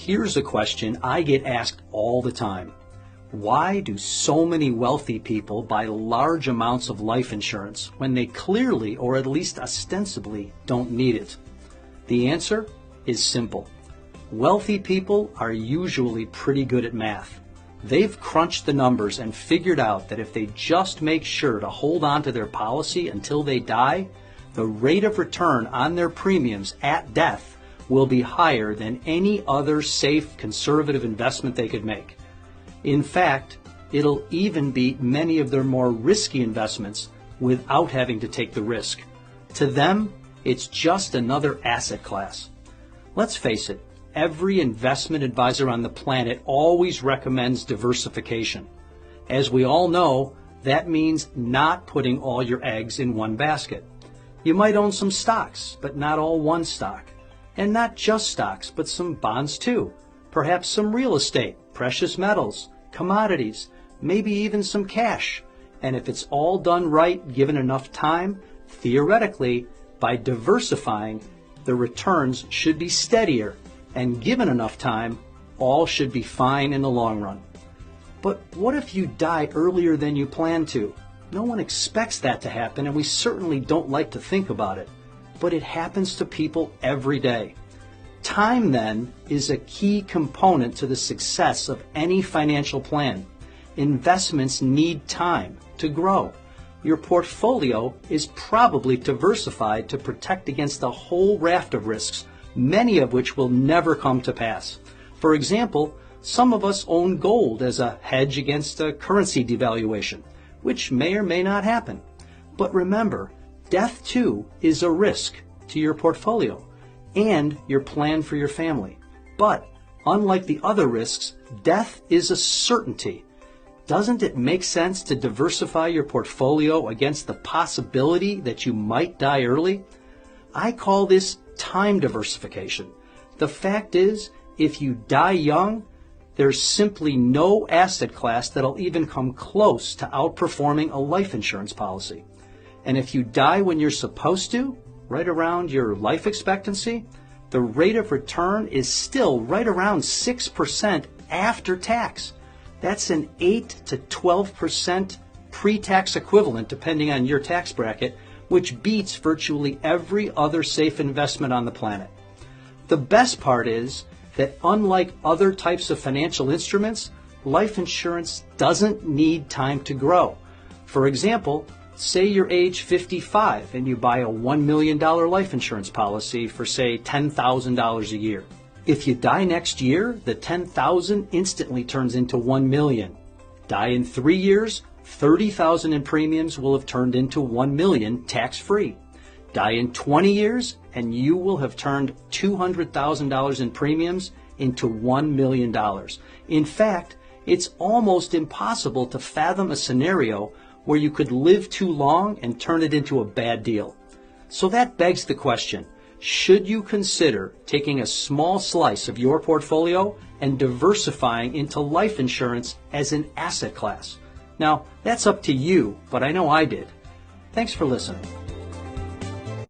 Here's a question I get asked all the time. Why do so many wealthy people buy large amounts of life insurance when they clearly, or at least ostensibly, don't need it? The answer is simple. Wealthy people are usually pretty good at math. They've crunched the numbers and figured out that if they just make sure to hold on to their policy until they die, the rate of return on their premiums at death will be higher than any other safe, conservative investment they could make. In fact, it'll even beat many of their more risky investments without having to take the risk. To them, it's just another asset class. Let's face it, every investment advisor on the planet always recommends diversification. As we all know, that means not putting all your eggs in one basket. You might own some stocks, but not all one stock. And not just stocks, but some bonds too. Perhaps some real estate, precious metals, commodities, maybe even some cash. And if it's all done right, given enough time, theoretically, by diversifying, the returns should be steadier. And given enough time, all should be fine in the long run. But what if you die earlier than you plan to? No one expects that to happen, and we certainly don't like to think about it. But it happens to people every day. Time, then, is a key component to the success of any financial plan. Investments need time to grow. Your portfolio is probably diversified to protect against a whole raft of risks, many of which will never come to pass. For example, some of us own gold as a hedge against a currency devaluation, which may or may not happen. But remember, death too is a risk to your portfolio and your plan for your family. But unlike the other risks, death is a certainty. Doesn't it make sense to diversify your portfolio against the possibility that you might die early? I call this time diversification. The fact is, if you die young, there's simply no asset class that'll even come close to outperforming a life insurance policy. And if you die when you're supposed to, right around your life expectancy, the rate of return is still right around 6% after tax. That's an 8 to 12% pre-tax equivalent depending on your tax bracket, which beats virtually every other safe investment on the planet. The best part is that unlike other types of financial instruments, life insurance doesn't need time to grow. For example, say you're age 55 and you buy a $1 million life insurance policy for, say, $10,000 a year. If you die next year, the $10,000 instantly turns into $1 million. Die in 3 years, $30,000 in premiums will have turned into $1 million tax-free. Die in 20 years, and you will have turned $200,000 in premiums into $1 million. In fact, it's almost impossible to fathom a scenario where you could live too long and turn it into a bad deal. So that begs the question, should you consider taking a small slice of your portfolio and diversifying into life insurance as an asset class? Now, that's up to you, but I know I did. Thanks for listening.